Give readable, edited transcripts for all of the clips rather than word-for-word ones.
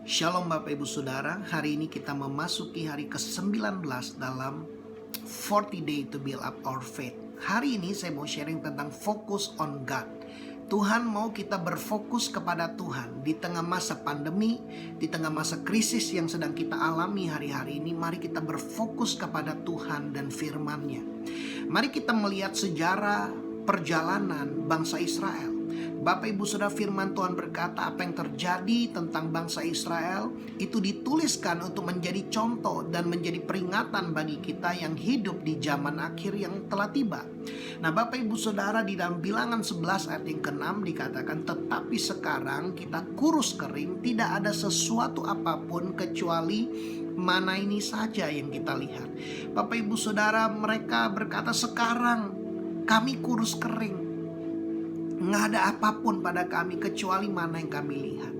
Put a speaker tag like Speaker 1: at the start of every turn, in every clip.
Speaker 1: Shalom Bapak Ibu Saudara, hari ini kita memasuki hari ke-19 dalam 40 Day to Build Up Our Faith. Hari ini saya mau sharing tentang focus on God. Tuhan mau kita berfokus kepada Tuhan di tengah masa pandemi, di tengah masa krisis yang sedang kita alami hari-hari ini. Mari kita berfokus kepada Tuhan dan firman-Nya. Mari kita melihat sejarah perjalanan bangsa Israel. Bapak Ibu Saudara, firman Tuhan berkata apa yang terjadi tentang bangsa Israel itu dituliskan untuk menjadi contoh dan menjadi peringatan bagi kita yang hidup di zaman akhir yang telah tiba. Nah Bapak Ibu Saudara, di dalam Bilangan 11 ayat yang ke-6 dikatakan, tetapi sekarang kita kurus kering, tidak ada sesuatu apapun kecuali mana ini saja yang kita lihat. Bapak Ibu Saudara, mereka berkata sekarang kami kurus kering, nggak ada apapun pada kami kecuali mana yang kami lihat.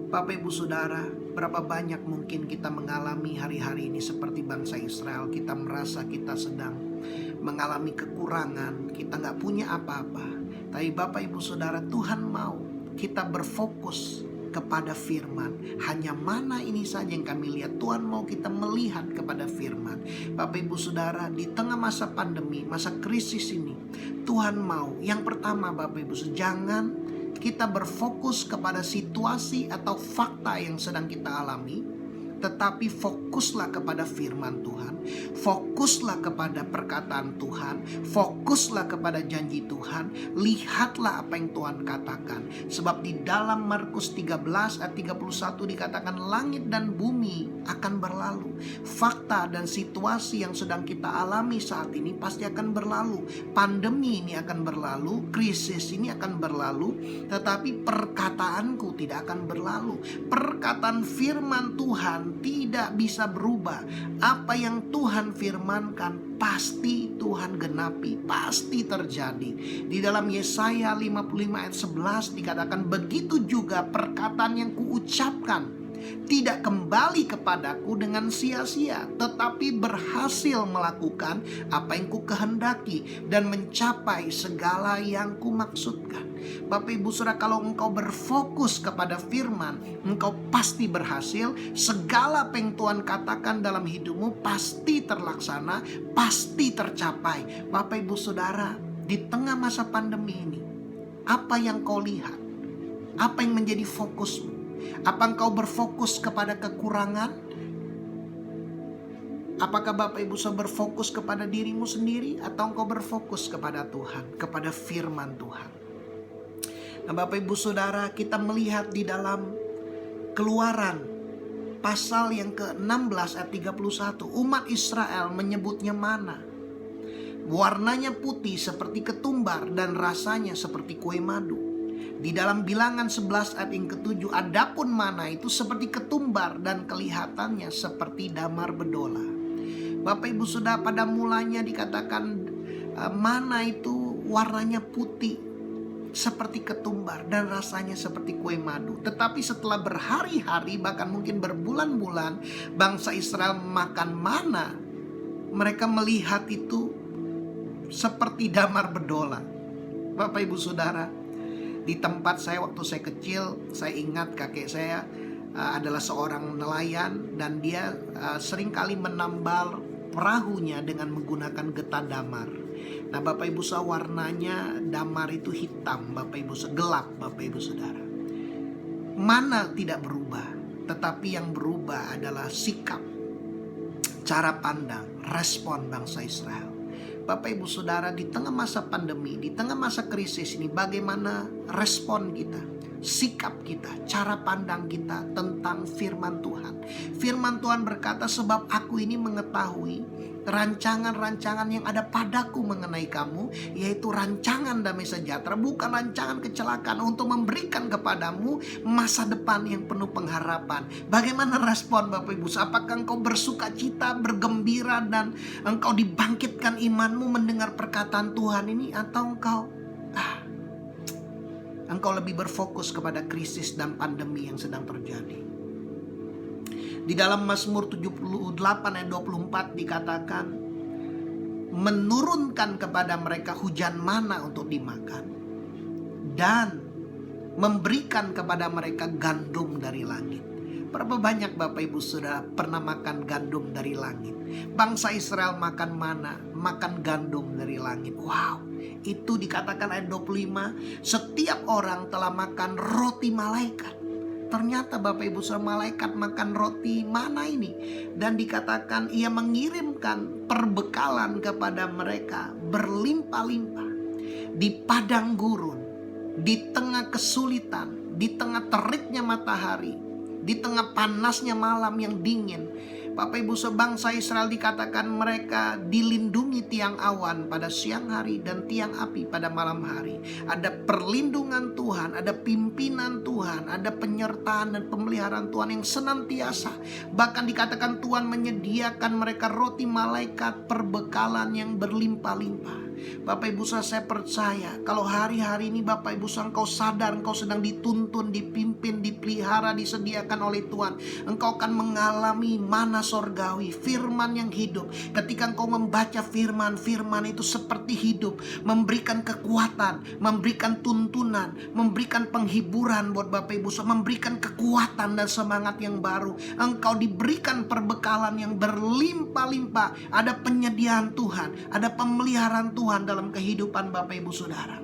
Speaker 1: Bapak Ibu Saudara, berapa banyak mungkin kita mengalami hari-hari ini seperti bangsa Israel. Kita merasa kita sedang mengalami kekurangan, kita nggak punya apa-apa. Tapi Bapak Ibu Saudara, Tuhan mau kita berfokus kepada firman. Hanya mana ini saja yang kami lihat. Tuhan mau kita melihat kepada firman. Bapak Ibu Saudara, di tengah masa pandemi, masa krisis ini, Tuhan mau yang pertama Bapak Ibu Saudara, jangan kita berfokus kepada situasi atau fakta yang sedang kita alami, tetapi fokuslah kepada firman Tuhan, fokuslah kepada perkataan Tuhan, fokuslah kepada janji Tuhan. Lihatlah apa yang Tuhan katakan. Sebab di dalam Markus 13 ayat 31 dikatakan langit dan bumi akan berlalu. Fakta dan situasi yang sedang kita alami saat ini pasti akan berlalu. Pandemi ini akan berlalu, krisis ini akan berlalu, tetapi perkataanku tidak akan berlalu. Perkataan firman Tuhan tidak bisa berubah. Apa yang Tuhan firmankan pasti Tuhan genapi, pasti terjadi. Di dalam Yesaya 55 ayat 11 dikatakan, begitu juga perkataan yang kuucapkan tidak kembali kepadaku dengan sia-sia, tetapi berhasil melakukan apa yang ku kehendaki dan mencapai segala yang ku maksudkan. Bapak Ibu Saudara, kalau engkau berfokus kepada firman, engkau pasti berhasil. Segala apa yang Tuhan katakan dalam hidupmu pasti terlaksana, pasti tercapai. Bapak Ibu Saudara, di tengah masa pandemi ini, apa yang kau lihat? Apa yang menjadi fokusmu? Apa engkau berfokus kepada kekurangan? Apakah Bapak Ibu Saudara berfokus kepada dirimu sendiri, atau engkau berfokus kepada Tuhan, kepada firman Tuhan? Nah Bapak Ibu Saudara, kita melihat di dalam Keluaran pasal yang ke-16 ayat 31, umat Israel menyebutnya mana. Warnanya putih seperti ketumbar dan rasanya seperti kue madu. Di dalam Bilangan 11 ayat yang ke-7, adapun mana itu seperti ketumbar dan kelihatannya seperti damar bedola. Bapak Ibu Saudara, pada mulanya dikatakan mana itu warnanya putih seperti ketumbar dan rasanya seperti kue madu. Tetapi setelah berhari-hari, bahkan mungkin berbulan-bulan, bangsa Israel makan mana, mereka melihat itu seperti damar bedola. Bapak Ibu Saudara, di tempat saya waktu saya kecil, saya ingat kakek saya adalah seorang nelayan, dan dia seringkali menambal perahunya dengan menggunakan getah damar. Nah Bapak Ibu Saudara, warnanya damar itu hitam, Bapak Ibu Saudara, gelap Bapak Ibu Saudara. Mana tidak berubah, tetapi yang berubah adalah sikap, cara pandang, respon bangsa Israel. Bapak Ibu Saudara, di tengah masa pandemi, di tengah masa krisis ini, bagaimana respon kita, sikap kita, cara pandang kita tentang firman Tuhan. Firman Tuhan berkata, sebab aku ini mengetahui rancangan-rancangan yang ada padaku mengenai kamu, yaitu rancangan damai sejahtera, bukan rancangan kecelakaan, untuk memberikan kepadamu masa depan yang penuh pengharapan. Bagaimana respon Bapak Ibu? Apakah engkau bersuka cita, bergembira, dan engkau dibangkitkan imanmu mendengar perkataan Tuhan ini, atau engkau lebih berfokus kepada krisis dan pandemi yang sedang terjadi? Di dalam Mazmur 78 ayat 24 dikatakan, menurunkan kepada mereka hujan mana untuk dimakan, dan memberikan kepada mereka gandum dari langit. Berapa banyak Bapak Ibu Saudara pernah makan gandum dari langit? Bangsa Israel makan mana? Makan gandum dari langit. Wow, itu dikatakan ayat 25, setiap orang telah makan roti malaikat. Ternyata Bapak Ibu Saudara, malaikat makan roti mana ini? Dan dikatakan ia mengirimkan perbekalan kepada mereka berlimpah-limpah. Di padang gurun, di tengah kesulitan, di tengah teriknya matahari, di tengah panasnya malam yang dingin, Bapak Ibu sebangsa Israel dikatakan mereka dilindungi tiang awan pada siang hari dan tiang api pada malam hari. Ada perlindungan Tuhan, ada pimpinan Tuhan, ada penyertaan dan pemeliharaan Tuhan yang senantiasa. Bahkan dikatakan Tuhan menyediakan mereka roti malaikat, perbekalan yang berlimpah-limpah. Bapak Ibu saya percaya kalau hari-hari ini Bapak Ibu engkau sadar engkau sedang dituntun, dipimpin, dipelihara, disediakan oleh Tuhan. Engkau akan mengalami mana sorgawi, firman yang hidup. Ketika engkau membaca firman, firman itu seperti hidup, memberikan kekuatan, memberikan tuntunan, memberikan penghiburan buat Bapak Ibu, memberikan kekuatan dan semangat yang baru. Engkau diberikan perbekalan yang berlimpah-limpah. Ada penyediaan Tuhan, ada pemeliharaan Tuhan dalam kehidupan Bapak Ibu Saudara.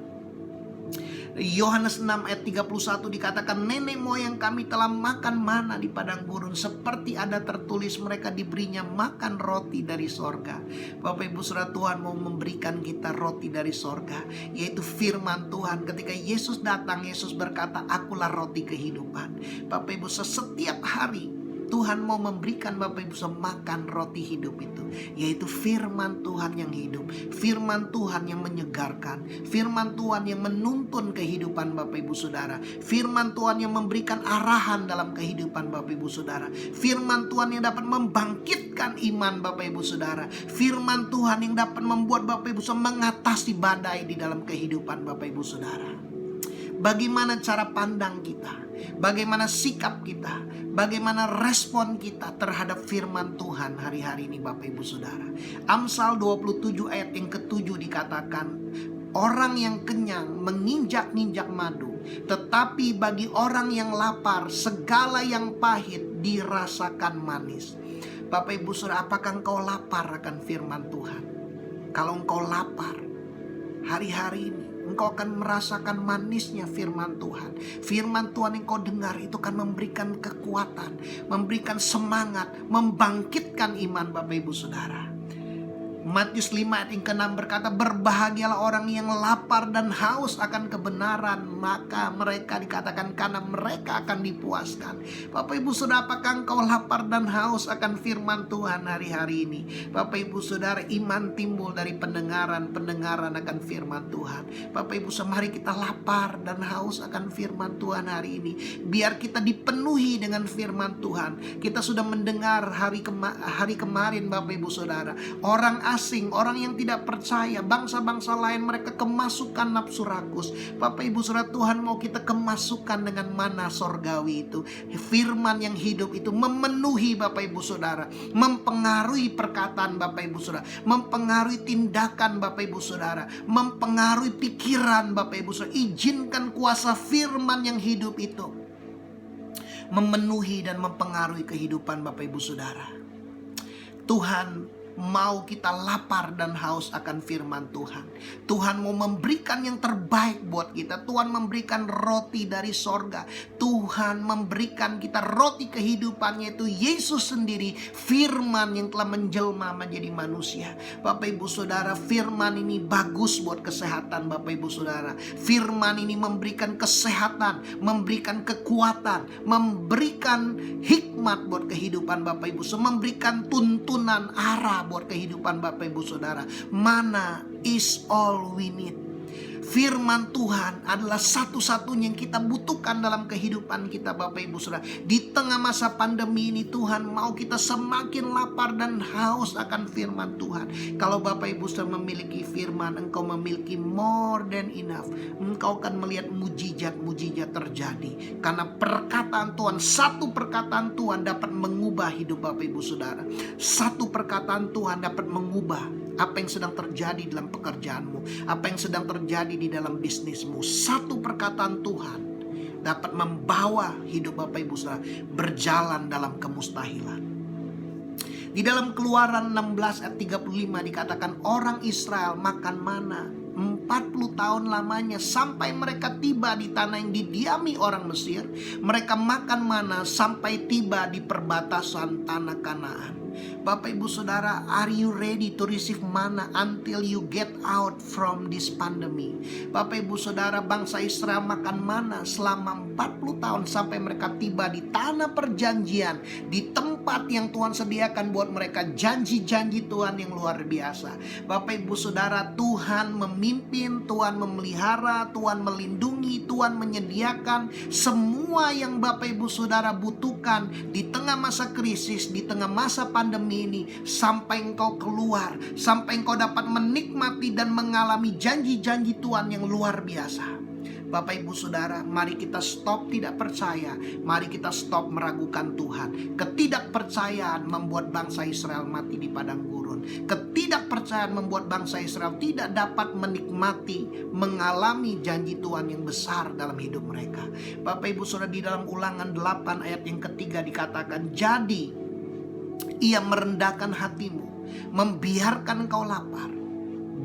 Speaker 1: Yohanes 6 ayat 31 dikatakan nenek moyang kami telah makan mana di padang gurun, seperti ada tertulis mereka diberinya makan roti dari sorga. Bapak Ibu Saudara, Tuhan mau memberikan kita roti dari sorga, yaitu firman Tuhan. Ketika Yesus datang, Yesus berkata, akulah roti kehidupan. Bapak Ibu, setiap hari Tuhan mau memberikan Bapak Ibu makan roti hidup itu, yaitu firman Tuhan yang hidup, firman Tuhan yang menyegarkan, firman Tuhan yang menuntun kehidupan Bapak Ibu Saudara, firman Tuhan yang memberikan arahan dalam kehidupan Bapak Ibu Saudara, firman Tuhan yang dapat membangkitkan iman Bapak Ibu Saudara, firman Tuhan yang dapat membuat Bapak Ibu mengatasi badai di dalam kehidupan Bapak Ibu Saudara. Bagaimana cara pandang kita? Bagaimana sikap kita? Bagaimana respon kita terhadap firman Tuhan hari-hari ini Bapak Ibu Saudara? Amsal 27 ayat yang ke-7 dikatakan, orang yang kenyang menginjak-injak madu, tetapi bagi orang yang lapar segala yang pahit dirasakan manis. Bapak Ibu Saudara, apakah engkau lapar akan firman Tuhan? Kalau engkau lapar hari-hari ini, engkau akan merasakan manisnya firman Tuhan. Firman Tuhan yang kau dengar itu akan memberikan kekuatan, memberikan semangat, membangkitkan iman Bapak Ibu Saudara. Matius 5 ayat yang ke-6 berkata, berbahagialah orang yang lapar dan haus akan kebenaran, maka mereka dikatakan karena mereka akan dipuaskan. Bapak Ibu Saudara, apakah engkau lapar dan haus akan firman Tuhan hari-hari ini? Bapak Ibu Saudara, iman timbul dari pendengaran akan firman Tuhan. Bapak Ibu Saudara, mari kita lapar dan haus akan firman Tuhan hari ini. Biar kita dipenuhi dengan firman Tuhan. Kita sudah mendengar hari kemarin Bapak Ibu Saudara, orang asing, orang yang tidak percaya, bangsa-bangsa lain mereka kemasukan nafsu rakus. Bapak Ibu Saudara, Tuhan mau kita kemasukan dengan mana sorgawi itu. Firman yang hidup itu memenuhi Bapak Ibu Saudara, mempengaruhi perkataan Bapak Ibu Saudara, mempengaruhi tindakan Bapak Ibu Saudara, mempengaruhi pikiran Bapak Ibu Saudara. Izinkan kuasa firman yang hidup itu memenuhi dan mempengaruhi kehidupan Bapak Ibu Saudara. Tuhan mau kita lapar dan haus akan firman Tuhan. Tuhan mau memberikan yang terbaik buat kita. Tuhan memberikan roti dari sorga. Tuhan memberikan kita roti kehidupan, yaitu Yesus sendiri, firman yang telah menjelma menjadi manusia. Bapak Ibu Saudara, firman ini bagus buat kesehatan Bapak Ibu Saudara. Firman ini memberikan kesehatan, memberikan kekuatan, memberikan hikmat buat kehidupan Bapak Ibu Saudara, memberikan tuntunan arah buat kehidupan Bapak Ibu Saudara. Mana is all we need. Firman Tuhan adalah satu-satunya yang kita butuhkan dalam kehidupan kita Bapak Ibu Saudara. Di tengah masa pandemi ini Tuhan mau kita semakin lapar dan haus akan firman Tuhan. Kalau Bapak Ibu Saudara memiliki firman, engkau memiliki more than enough. Engkau akan melihat mujizat-mujizat terjadi. Karena perkataan Tuhan, satu perkataan Tuhan dapat mengubah hidup Bapak Ibu Saudara. Satu perkataan Tuhan dapat mengubah apa yang sedang terjadi dalam pekerjaanmu, apa yang sedang terjadi di dalam bisnismu. Satu perkataan Tuhan dapat membawa hidup Bapak Ibu Saudara berjalan dalam kemustahilan. Di dalam Keluaran 16 ayat 35 dikatakan orang Israel makan mana 40 tahun lamanya sampai mereka tiba di tanah yang didiami orang Mesir. Mereka makan mana sampai tiba di perbatasan tanah Kanaan. Bapak Ibu Saudara, are you ready to receive manna until you get out from this pandemic? Bapak Ibu Saudara, bangsa Israel makan mana selama 40 tahun sampai mereka tiba di tanah perjanjian, di tempat yang Tuhan sediakan buat mereka, janji-janji Tuhan yang luar biasa. Bapak Ibu Saudara, Tuhan memimpin, Tuhan memelihara, Tuhan melindungi, Tuhan menyediakan semua yang Bapak Ibu Saudara butuhkan di tengah masa krisis, di tengah masa pandemi ini, sampai engkau keluar, sampai engkau dapat menikmati dan mengalami janji-janji Tuhan yang luar biasa. Bapak Ibu Saudara, mari kita stop tidak percaya, mari kita stop meragukan Tuhan. Ketidakpercayaan membuat bangsa Israel mati di padang gurun. Ketidakpercayaan membuat bangsa Israel tidak dapat menikmati, mengalami janji Tuhan yang besar dalam hidup mereka. Bapak Ibu Saudara, di dalam Ulangan 8 ayat yang ketiga dikatakan, jadi Ia merendahkan hatimu, membiarkan engkau lapar,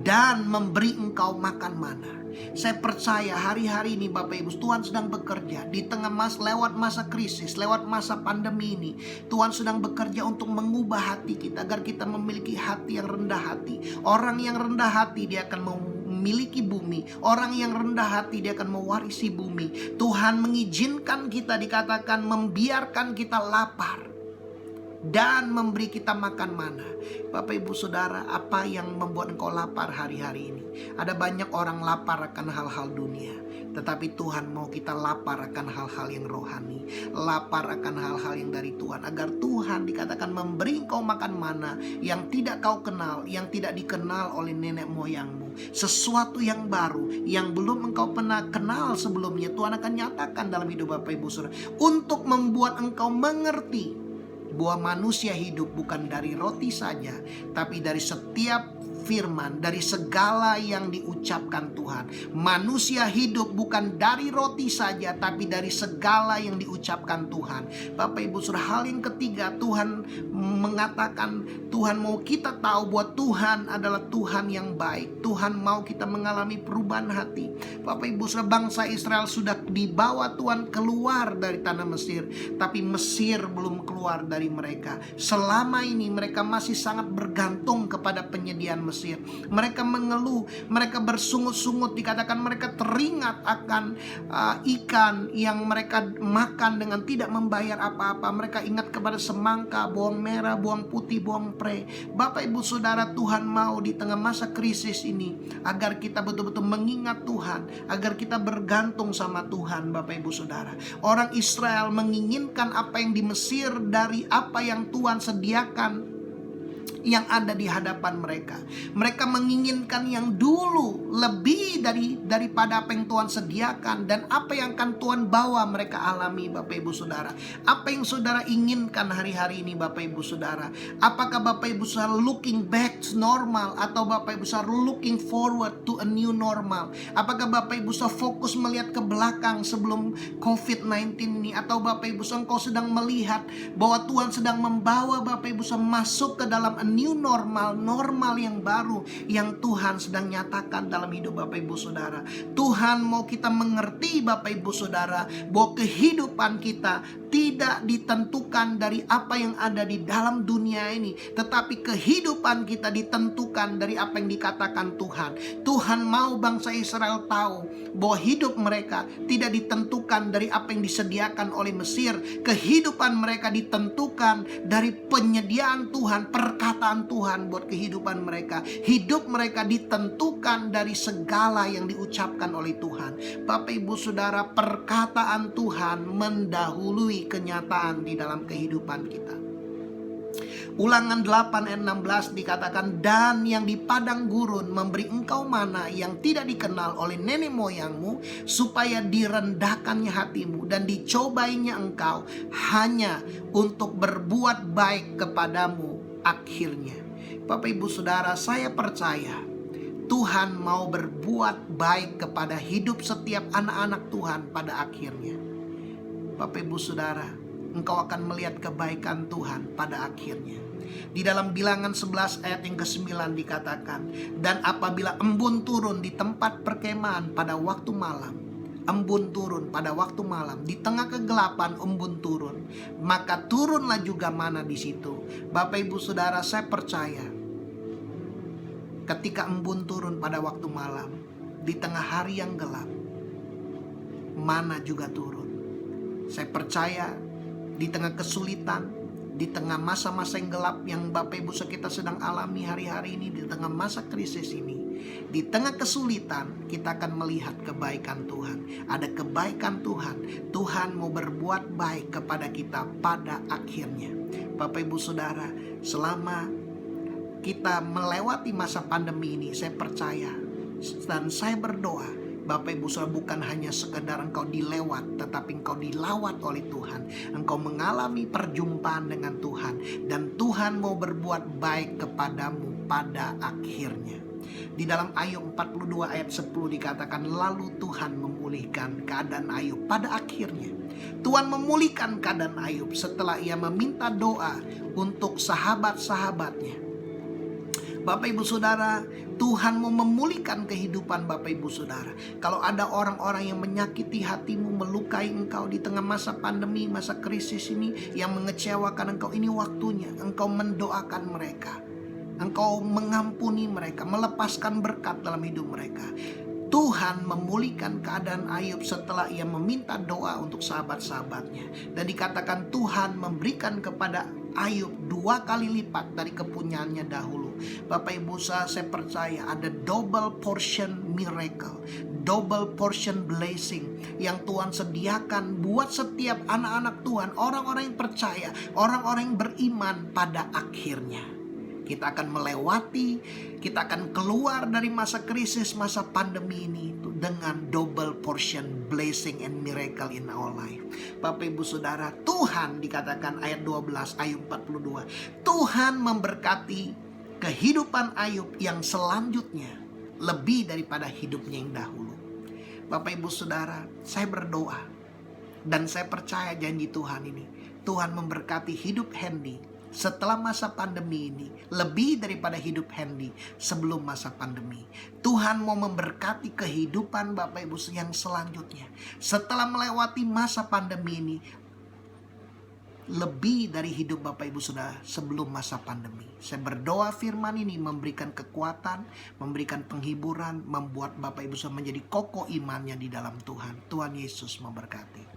Speaker 1: dan memberi engkau makan mana. Saya percaya hari-hari ini Bapak Ibu, Tuhan sedang bekerja di tengah lewat masa krisis, lewat masa pandemi ini. Tuhan sedang bekerja untuk mengubah hati kita agar kita memiliki hati yang rendah hati. Orang yang rendah hati dia akan memiliki bumi. Orang yang rendah hati dia akan mewarisi bumi. Tuhan mengizinkan kita, dikatakan membiarkan kita lapar dan memberi kita makan mana. Bapak Ibu Saudara, apa yang membuat engkau lapar hari-hari ini? Ada banyak orang lapar akan hal-hal dunia, tetapi Tuhan mau kita lapar akan hal-hal yang rohani, lapar akan hal-hal yang dari Tuhan, agar Tuhan dikatakan memberi engkau makan mana yang tidak kau kenal, yang tidak dikenal oleh nenek moyangmu. Sesuatu yang baru yang belum engkau pernah kenal sebelumnya, Tuhan akan nyatakan dalam hidup Bapak Ibu Saudara, untuk membuat engkau mengerti bahwa manusia hidup bukan dari roti saja, tapi dari setiap firman, dari segala yang diucapkan Tuhan. Manusia hidup bukan dari roti saja, tapi dari segala yang diucapkan Tuhan. Bapak Ibu Saudara, hal yang ketiga, Tuhan mengatakan, Tuhan mau kita tahu bahwa Tuhan adalah Tuhan yang baik. Tuhan mau kita mengalami perubahan hati. Bapak Ibu Saudara, bangsa Israel sudah dibawa Tuhan keluar dari tanah Mesir, tapi Mesir belum keluar dari mereka. Selama ini mereka masih sangat bergantung kepada penyediaan Mesir. Mereka mengeluh, mereka bersungut-sungut, dikatakan mereka teringat akan ikan yang mereka makan dengan tidak membayar apa-apa. Mereka ingat kepada semangka, bawang merah, bawang putih, bawang pre. Bapak Ibu Saudara, Tuhan mau di tengah masa krisis ini agar kita betul-betul mengingat Tuhan, agar kita bergantung sama Tuhan. Bapak Ibu Saudara, orang Israel menginginkan apa yang di Mesir dari apa yang Tuhan sediakan yang ada di hadapan mereka. Mereka menginginkan yang dulu lebih daripada apa yang Tuhan sediakan, dan apa yang akan Tuhan bawa mereka alami. Bapak Ibu Saudara, apa yang saudara inginkan hari-hari ini Bapak Ibu Saudara? Apakah Bapak Ibu Saudara looking back to normal, atau Bapak Ibu Saudara looking forward to a new normal? Apakah Bapak Ibu Saudara fokus melihat ke belakang sebelum COVID-19 ini, atau Bapak Ibu Saudara engkau sedang melihat bahwa Tuhan sedang membawa Bapak Ibu Saudara masuk ke dalam new normal, normal yang baru yang Tuhan sedang nyatakan dalam hidup Bapak Ibu Saudara. Tuhan mau kita mengerti Bapak Ibu Saudara, bahwa kehidupan kita tidak ditentukan dari apa yang ada di dalam dunia ini, tetapi kehidupan kita ditentukan dari apa yang dikatakan Tuhan. Tuhan mau bangsa Israel tahu bahwa hidup mereka tidak ditentukan dari apa yang disediakan oleh Mesir. Kehidupan mereka ditentukan dari penyediaan Tuhan, perkataan Tuhan buat kehidupan mereka. Hidup mereka ditentukan dari segala yang diucapkan oleh Tuhan. Bapak Ibu Saudara, perkataan Tuhan mendahului kenyataan di dalam kehidupan kita. Ulangan 8 ayat 16 dikatakan, dan yang di padang gurun memberi engkau mana yang tidak dikenal oleh nenek moyangmu, supaya direndahkannya hatimu dan dicobainya engkau hanya untuk berbuat baik kepadamu akhirnya. Bapak Ibu Saudara, saya percaya Tuhan mau berbuat baik kepada hidup setiap anak-anak Tuhan pada akhirnya. Bapak Ibu Saudara, engkau akan melihat kebaikan Tuhan pada akhirnya. Di dalam Bilangan 11 ayat yang ke-9 dikatakan, dan apabila embun turun di tempat perkemahan pada waktu malam, embun turun pada waktu malam, di tengah kegelapan embun turun, maka turunlah juga mana di situ. Bapak Ibu Saudara, saya percaya ketika embun turun pada waktu malam, di tengah hari yang gelap, mana juga turun. Saya percaya di tengah kesulitan, di tengah masa-masa yang gelap yang Bapak Ibu kita sedang alami hari-hari ini, di tengah masa krisis ini, di tengah kesulitan, kita akan melihat kebaikan Tuhan. Ada kebaikan Tuhan. Tuhan mau berbuat baik kepada kita pada akhirnya. Bapak Ibu Saudara, selama kita melewati masa pandemi ini, saya percaya dan saya berdoa, Bapak Ibu Saudara, bukan hanya sekedar engkau dilewat, tetapi engkau dilawat oleh Tuhan. Engkau mengalami perjumpaan dengan Tuhan, dan Tuhan mau berbuat baik kepadamu pada akhirnya. Di dalam Ayub 42 ayat 10 dikatakan, lalu Tuhan memulihkan keadaan Ayub pada akhirnya. Tuhan memulihkan keadaan Ayub setelah ia meminta doa untuk sahabat-sahabatnya. Bapak Ibu Saudara, Tuhan mau memulihkan kehidupan Bapak Ibu Saudara. Kalau ada orang-orang yang menyakiti hatimu, melukai engkau di tengah masa pandemi, masa krisis ini, yang mengecewakan engkau, ini waktunya engkau mendoakan mereka. Engkau mengampuni mereka, melepaskan berkat dalam hidup mereka. Tuhan memulihkan keadaan Ayub setelah ia meminta doa untuk sahabat-sahabatnya. Dan dikatakan Tuhan memberikan kepada Ayub 2 kali lipat dari kepunyaannya dahulu. Bapak Ibu saya percaya ada double portion miracle, double portion blessing yang Tuhan sediakan buat setiap anak-anak Tuhan, orang-orang yang percaya, orang-orang yang beriman pada akhirnya. Kita akan melewati, kita akan keluar dari masa krisis, masa pandemi ini dengan double portion blessing and miracle in our life. Bapak Ibu Saudara, Tuhan dikatakan ayat 12 Ayub 42, Tuhan memberkati kehidupan Ayub yang selanjutnya lebih daripada hidupnya yang dahulu. Bapak Ibu Saudara, saya berdoa dan saya percaya janji Tuhan ini. Tuhan memberkati hidup Hendy setelah masa pandemi ini lebih daripada hidup Hendy sebelum masa pandemi. Tuhan mau memberkati kehidupan Bapak Ibu yang selanjutnya setelah melewati masa pandemi ini lebih dari hidup Bapak Ibu Saudara sebelum masa pandemi. Saya berdoa firman ini memberikan kekuatan, memberikan penghiburan, membuat Bapak Ibu Saudara menjadi kokoh imannya di dalam Tuhan. Tuhan Yesus memberkati.